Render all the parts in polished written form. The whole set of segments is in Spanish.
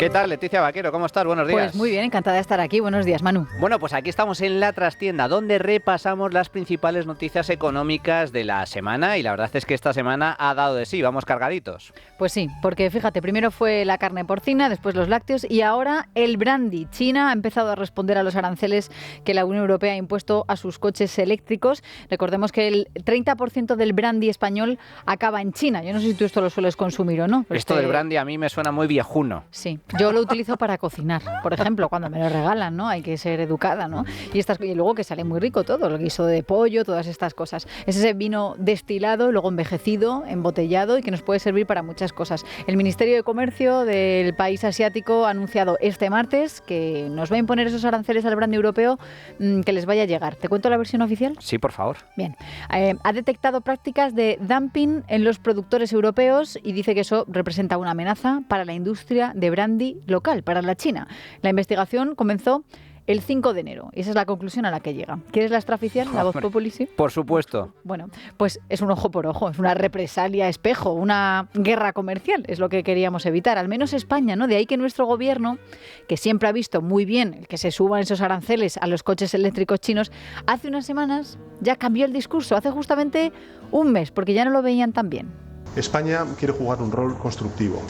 ¿Qué tal, Leticia Vaquero? ¿Cómo estás? Buenos días. Pues muy bien, encantada de estar aquí. Buenos días, Manu. Bueno, pues aquí estamos en La Trastienda, donde repasamos las principales noticias económicas de la semana, y la verdad es que esta semana ha dado de sí, vamos cargaditos. Pues sí, porque fíjate, primero fue la carne porcina, después los lácteos y ahora el brandy. China ha empezado a responder a los aranceles que la Unión Europea ha impuesto a sus coches eléctricos. Recordemos que el 30% del brandy español acaba en China. Yo no sé si tú esto lo sueles consumir o no. Esto del brandy a mí me suena muy viejuno. Sí, yo lo utilizo para cocinar, por ejemplo, cuando me lo regalan, ¿no? Hay que ser educada, ¿no? Y luego que sale muy rico todo, el guiso de pollo, todas estas cosas. Es ese vino destilado, luego envejecido, embotellado y que nos puede servir para muchas cosas. El Ministerio de Comercio del país asiático ha anunciado este martes que nos va a imponer esos aranceles al brandy europeo que les vaya a llegar. ¿Te cuento la versión oficial? Sí, por favor. Bien. Ha detectado prácticas de dumping en los productores europeos y dice que eso representa una amenaza para la industria de brandy local, para la China. La investigación comenzó el 5 de enero y esa es la conclusión a la que llega. ¿Quieres la extraoficial, la voz populi? ¿Sí? Por supuesto. Bueno, pues es un ojo por ojo, es una represalia espejo, una guerra comercial, es lo que queríamos evitar, al menos España, ¿no? De ahí que nuestro gobierno, que siempre ha visto muy bien que se suban esos aranceles a los coches eléctricos chinos, hace unas semanas ya cambió el discurso, hace justamente un mes, porque ya no lo veían tan bien. España quiere jugar un rol constructivo,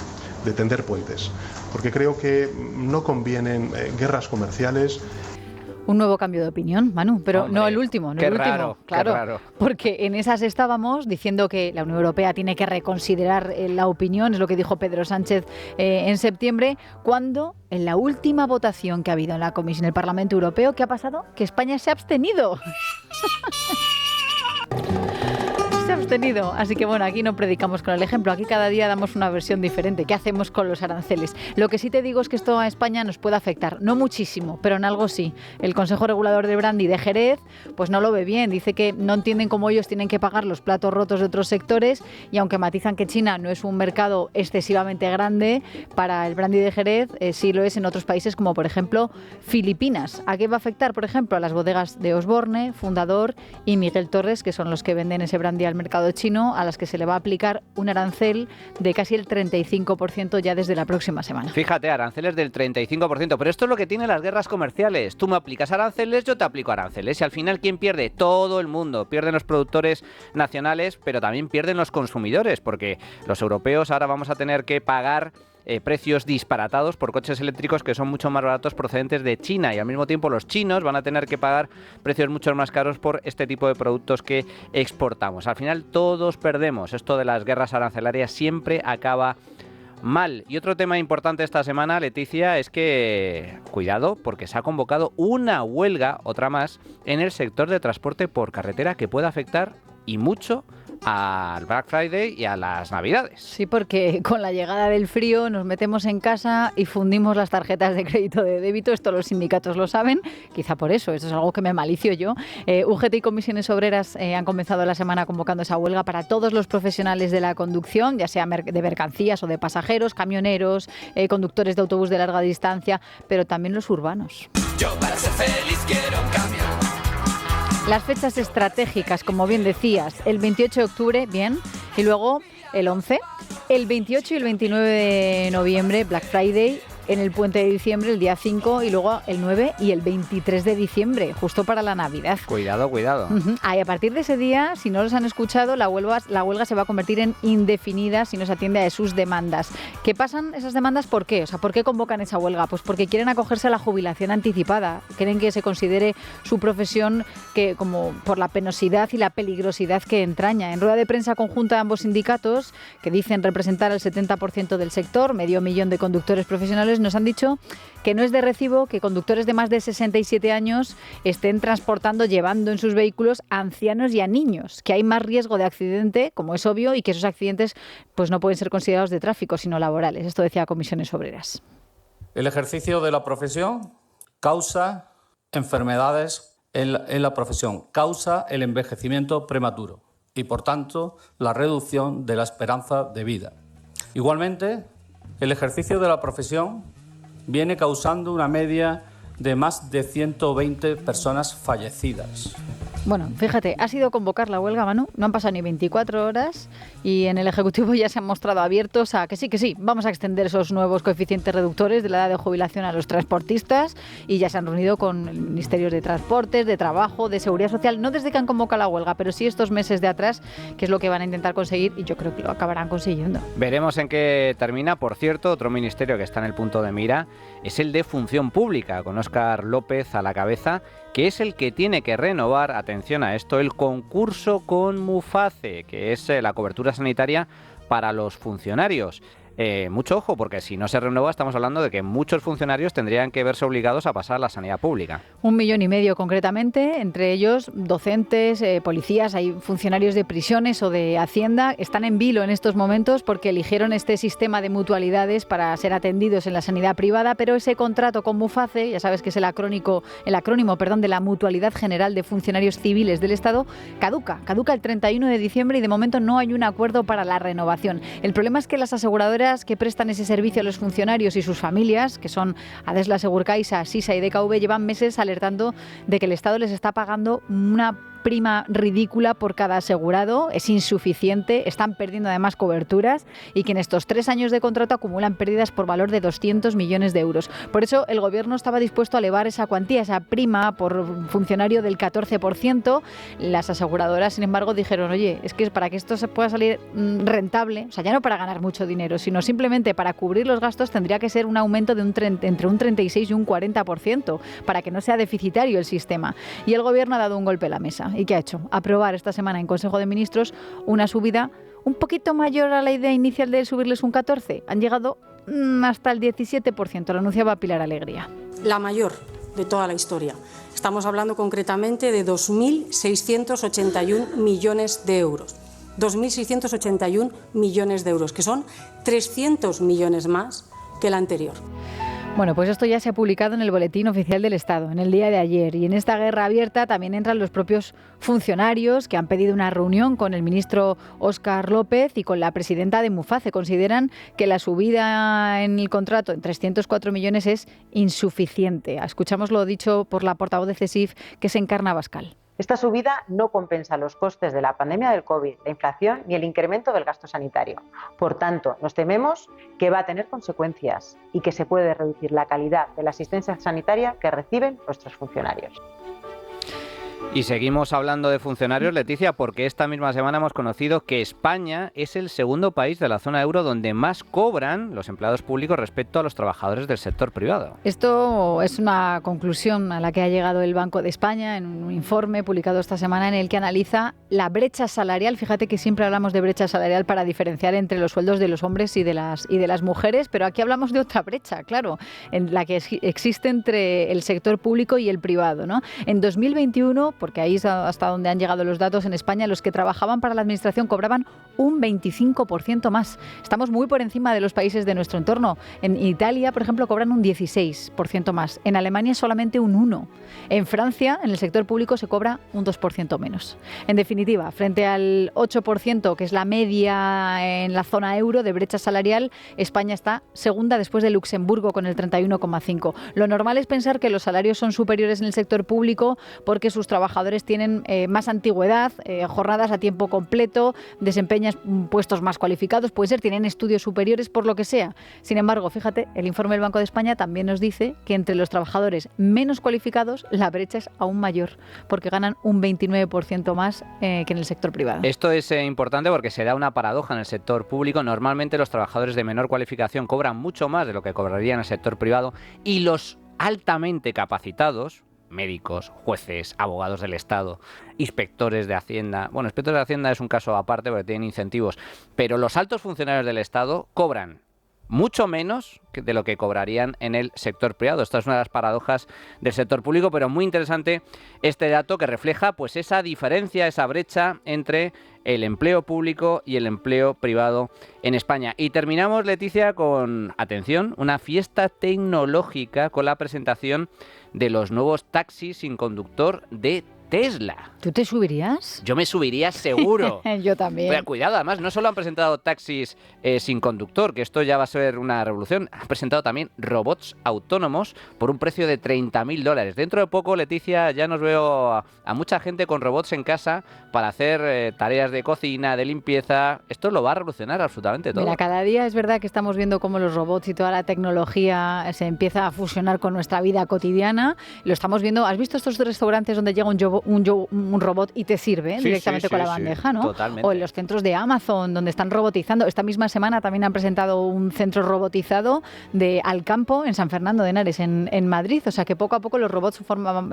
de tender puentes, porque creo que no convienen guerras comerciales. Un nuevo cambio de opinión, Manu, pero hombre, no el último, qué raro, claro, qué raro. Porque en esas estábamos diciendo que la Unión Europea tiene que reconsiderar la opinión, es lo que dijo Pedro Sánchez en septiembre, cuando en la última votación que ha habido en la Comisión del Parlamento Europeo, ¿qué ha pasado? Que España se ha abstenido. Así que bueno, aquí no predicamos con el ejemplo, aquí cada día damos una versión diferente. ¿Qué hacemos con los aranceles? Lo que sí te digo es que esto a España nos puede afectar, no muchísimo, pero en algo sí. El Consejo Regulador de Brandy de Jerez pues no lo ve bien, dice que no entienden cómo ellos tienen que pagar los platos rotos de otros sectores y aunque matizan que China no es un mercado excesivamente grande para el brandy de Jerez, sí lo es en otros países como por ejemplo Filipinas. ¿A qué va a afectar? Por ejemplo a las bodegas de Osborne, Fundador y Miguel Torres, que son los que venden ese brandy al mercado chino, a las que se le va a aplicar un arancel de casi el 35% ya desde la próxima semana. Fíjate, aranceles del 35%, pero esto es lo que tienen las guerras comerciales. Tú me aplicas aranceles, yo te aplico aranceles, y al final ¿quién pierde? Todo el mundo. Pierden los productores nacionales, pero también pierden los consumidores, porque los europeos ahora vamos a tener que pagar precios disparatados por coches eléctricos que son mucho más baratos procedentes de China, y al mismo tiempo los chinos van a tener que pagar precios mucho más caros por este tipo de productos que exportamos. Al final todos perdemos. Esto de las guerras arancelarias siempre acaba mal. Y otro tema importante esta semana, Leticia, es que, cuidado, porque se ha convocado una huelga, otra más, en el sector de transporte por carretera que puede afectar y mucho al Black Friday y a las Navidades. Sí, porque con la llegada del frío nos metemos en casa y fundimos las tarjetas de crédito de débito. Esto los sindicatos lo saben, quizá por eso, esto es algo que me malicio yo. UGT y Comisiones Obreras han comenzado la semana convocando esa huelga para todos los profesionales de la conducción, ya sea de mercancías o de pasajeros, camioneros, conductores de autobús de larga distancia, pero también los urbanos. Yo para ser feliz quiero un cambio. Las fechas estratégicas, como bien decías, el 28 de octubre, bien, y luego el 11, el 28 y el 29 de noviembre, Black Friday, en el puente de diciembre, el día 5, y luego el 9 y el 23 de diciembre, justo para la Navidad. Cuidado, cuidado. Y a partir de ese día, si no los han escuchado, la huelga se va a convertir en indefinida si no se atiende a sus demandas. ¿Qué pasan esas demandas? ¿Por qué? O sea, ¿por qué convocan esa huelga? Pues porque quieren acogerse a la jubilación anticipada. Quieren que se considere su profesión que como por la penosidad y la peligrosidad que entraña. En rueda de prensa conjunta ambos sindicatos, que dicen representar el 70% del sector, 500.000 de conductores profesionales, nos han dicho que no es de recibo que conductores de más de 67 años estén transportando, llevando en sus vehículos a ancianos y a niños, que hay más riesgo de accidente, como es obvio, y que esos accidentes pues no pueden ser considerados de tráfico, sino laborales. Esto decía Comisiones Obreras. El ejercicio de la profesión causa enfermedades en la profesión, causa el envejecimiento prematuro y, por tanto, la reducción de la esperanza de vida. Igualmente, el ejercicio de la profesión viene causando una media de más de 120 personas fallecidas Bueno, fíjate, ha sido convocar la huelga, Manu, no han pasado ni 24 horas y en el Ejecutivo ya se han mostrado abiertos a que sí, vamos a extender esos nuevos coeficientes reductores de la edad de jubilación a los transportistas y ya se han reunido con el Ministerio de Transportes, de Trabajo, de Seguridad Social, no desde que han convocado la huelga, pero sí estos meses de atrás, que es lo que van a intentar conseguir y yo creo que lo acabarán consiguiendo. Veremos en qué termina. Por cierto, otro ministerio que está en el punto de mira es el de Función Pública, con Óscar López a la cabeza, que es el que tiene que renovar, atención a esto, el concurso con Muface, que es la cobertura sanitaria para los funcionarios. Mucho ojo, porque si no se renueva estamos hablando de que muchos funcionarios tendrían que verse obligados a pasar a la sanidad pública. 1,5 millones concretamente, entre ellos docentes, policías, hay funcionarios de prisiones o de Hacienda, están en vilo en estos momentos porque eligieron este sistema de mutualidades para ser atendidos en la sanidad privada, pero ese contrato con Muface, ya sabes que es el acrónimo de la Mutualidad General de Funcionarios Civiles del Estado, caduca el 31 de diciembre y de momento no hay un acuerdo para la renovación. El problema es que las aseguradoras que prestan ese servicio a los funcionarios y sus familias, que son Adesla, Segurcaixa, Sisa y DKV, llevan meses alertando de que el Estado les está pagando una prima ridícula por cada asegurado, es insuficiente, están perdiendo además coberturas y que en estos 3 años de contrato acumulan pérdidas por valor de 200 millones de euros. Por eso el Gobierno estaba dispuesto a elevar esa cuantía, esa prima por funcionario del 14%. Las aseguradoras, sin embargo, dijeron, oye, es que para que esto se pueda salir rentable, o sea, ya no para ganar mucho dinero, sino simplemente para cubrir los gastos, tendría que ser un aumento de entre un 36 y un 40% para que no sea deficitario el sistema. Y el Gobierno ha dado un golpe a la mesa. ¿Y qué ha hecho? Aprobar esta semana en Consejo de Ministros una subida un poquito mayor a la idea inicial de subirles un 14%. Han llegado hasta el 17%, lo anunciaba Pilar Alegría. La mayor de toda la historia. Estamos hablando concretamente de 2.681 millones de euros. 2.681 millones de euros, que son 300 millones más que la anterior. Bueno, pues esto ya se ha publicado en el Boletín Oficial del Estado, en el día de ayer. Y en esta guerra abierta también entran los propios funcionarios que han pedido una reunión con el ministro Óscar López y con la presidenta de Muface. Consideran que la subida en el contrato en 304 millones es insuficiente. Escuchamos lo dicho por la portavoz de CESIF, que es Encarna Abascal. Esta subida no compensa los costes de la pandemia del COVID, la inflación ni el incremento del gasto sanitario. Por tanto, nos tememos que va a tener consecuencias y que se puede reducir la calidad de la asistencia sanitaria que reciben nuestros funcionarios. Y seguimos hablando de funcionarios, Leticia, porque esta misma semana hemos conocido que España es el segundo país de la zona euro donde más cobran los empleados públicos respecto a los trabajadores del sector privado. Esto es una conclusión a la que ha llegado el Banco de España en un informe publicado esta semana en el que analiza la brecha salarial. Fíjate que siempre hablamos de brecha salarial para diferenciar entre los sueldos de los hombres y de las mujeres, pero aquí hablamos de otra brecha, claro, en la que existe entre el sector público y el privado, ¿no? En 2021, porque ahí es hasta donde han llegado los datos, en España los que trabajaban para la administración cobraban un 25% más. Estamos muy por encima de los países de nuestro entorno. En Italia, por ejemplo, cobran un 16% más. En Alemania solamente un 1%. En Francia, en el sector público, se cobra un 2% menos. En definitiva, frente al 8%, que es la media en la zona euro de brecha salarial, España está segunda después de Luxemburgo con el 31,5%. Lo normal es pensar que los salarios son superiores en el sector público porque sus trabajadores tienen más antigüedad, jornadas a tiempo completo, desempeñan puestos más cualificados, puede ser, tienen estudios superiores, por lo que sea. Sin embargo, fíjate, el informe del Banco de España también nos dice que entre los trabajadores menos cualificados la brecha es aún mayor, porque ganan un 29% más que en el sector privado. Esto es importante porque se da una paradoja en el sector público. Normalmente los trabajadores de menor cualificación cobran mucho más de lo que cobrarían en el sector privado y los altamente capacitados, médicos, jueces, abogados del Estado, inspectores de Hacienda. Bueno, inspectores de Hacienda es un caso aparte porque tienen incentivos, pero los altos funcionarios del Estado cobran mucho menos de lo que cobrarían en el sector privado. Esta es una de las paradojas del sector público, pero muy interesante este dato que refleja pues esa diferencia, esa brecha entre el empleo público y el empleo privado en España. Y terminamos, Leticia, con, atención, una fiesta tecnológica con la presentación de los nuevos taxis sin conductor de Tesla. ¿Tú te subirías? Yo me subiría seguro. Yo también. Pero cuidado, además, no solo han presentado taxis sin conductor, que esto ya va a ser una revolución, han presentado también robots autónomos por un precio de $30.000. Dentro de poco, Leticia, ya nos veo a mucha gente con robots en casa para hacer tareas de cocina, de limpieza. Esto lo va a revolucionar absolutamente todo. Mira, cada día es verdad que estamos viendo cómo los robots y toda la tecnología se empieza a fusionar con nuestra vida cotidiana. Lo estamos viendo. ¿Has visto estos restaurantes donde llega un robot y te sirve directamente con la bandeja, ¿no? Totalmente. O en los centros de Amazon, donde están robotizando. Esta misma semana también han presentado un centro robotizado de Alcampo, en San Fernando de Henares, en Madrid. O sea que poco a poco los robots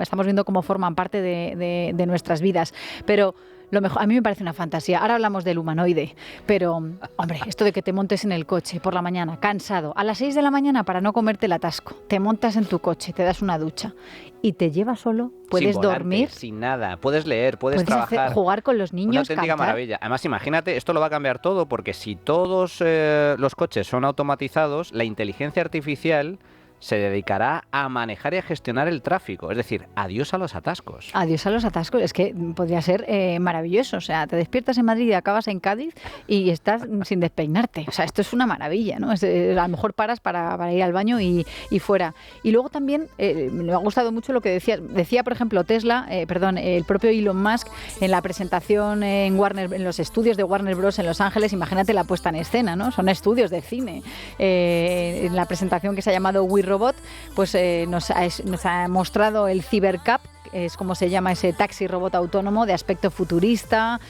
estamos viendo cómo forman parte de nuestras vidas. Pero lo mejor, a mí me parece una fantasía. Ahora hablamos del humanoide, pero, hombre, esto de que te montes en el coche por la mañana, cansado, a las 6 de la mañana para no comerte el atasco, te montas en tu coche, te das una ducha y te llevas solo, puedes sin volante, dormir. sin nada, puedes leer, puedes trabajar. Jugar con los niños, una auténtica cantar. maravilla. Además, imagínate, esto lo va a cambiar todo porque si todos los coches son automatizados, la inteligencia artificial se dedicará a manejar y a gestionar el tráfico. Es decir, adiós a los atascos. Adiós a los atascos. Es que podría ser maravilloso. O sea, te despiertas en Madrid y acabas en Cádiz y estás sin despeinarte. O sea, esto es una maravilla, ¿no? A lo mejor paras para ir al baño y fuera. Y luego también me ha gustado mucho lo que decía, por ejemplo, el propio Elon Musk en la presentación en los estudios de Warner Bros. En Los Ángeles. Imagínate la puesta en escena, ¿no? Son estudios de cine. En la presentación que se ha llamado We Robot, pues nos ha mostrado el Cybercab, es como se llama ese taxi robot autónomo de aspecto futurista,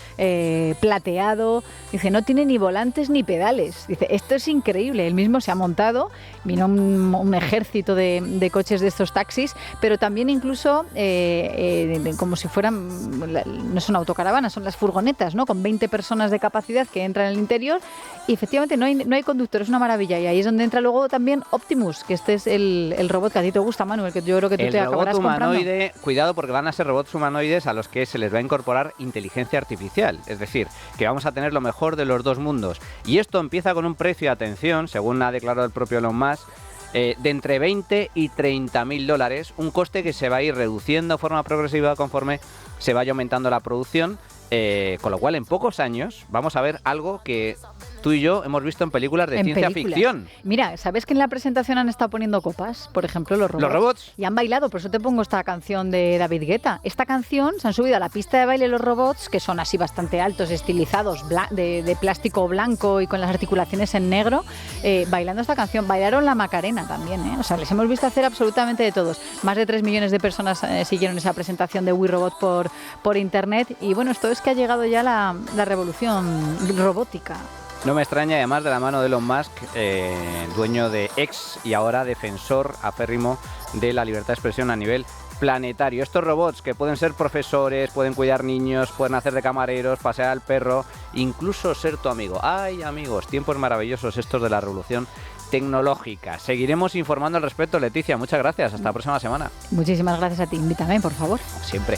plateado. Dice, no tiene ni volantes ni pedales. Dice, esto es increíble. Él mismo se ha montado, vino un ejército de coches de estos taxis, pero también incluso como si fueran, no son autocaravanas, son las furgonetas, ¿no? Con 20 personas de capacidad que entran en el interior y efectivamente no hay conductor, es una maravilla. Y ahí es donde entra luego también Optimus, que este es el robot que a ti te gusta, Manuel, que yo creo que tú te acabarás comprando. El robot humanoide, cuidado, porque van a ser robots humanoides a los que se les va a incorporar inteligencia artificial. Es decir, que vamos a tener lo mejor de los dos mundos. Y esto empieza con un precio, atención, según ha declarado el propio Elon Musk, de entre 20 y 30.000 dólares, un coste que se va a ir reduciendo de forma progresiva conforme se vaya aumentando la producción, con lo cual en pocos años vamos a ver algo que tú y yo hemos visto en películas de ciencia ficción. Mira, ¿sabes que en la presentación han estado poniendo copas? Por ejemplo, los robots. ¿Los robots? Y han bailado, por eso te pongo esta canción de David Guetta. Esta canción, se han subido a la pista de baile los robots, que son así bastante altos, estilizados, de plástico blanco y con las articulaciones en negro, bailando esta canción. Bailaron la Macarena también, ¿eh? O sea, les hemos visto hacer absolutamente de todos. Más de 3 millones de personas siguieron esa presentación de We Robot por internet. Y bueno, esto es que ha llegado ya la revolución robótica. No me extraña, además de la mano de Elon Musk, dueño de X y ahora defensor aférrimo de la libertad de expresión a nivel planetario. Estos robots que pueden ser profesores, pueden cuidar niños, pueden hacer de camareros, pasear al perro, incluso ser tu amigo. ¡Ay, amigos! Tiempos maravillosos estos de la revolución tecnológica. Seguiremos informando al respecto, Leticia. Muchas gracias. Hasta la próxima semana. Muchísimas gracias a ti. Invítame, por favor. Siempre.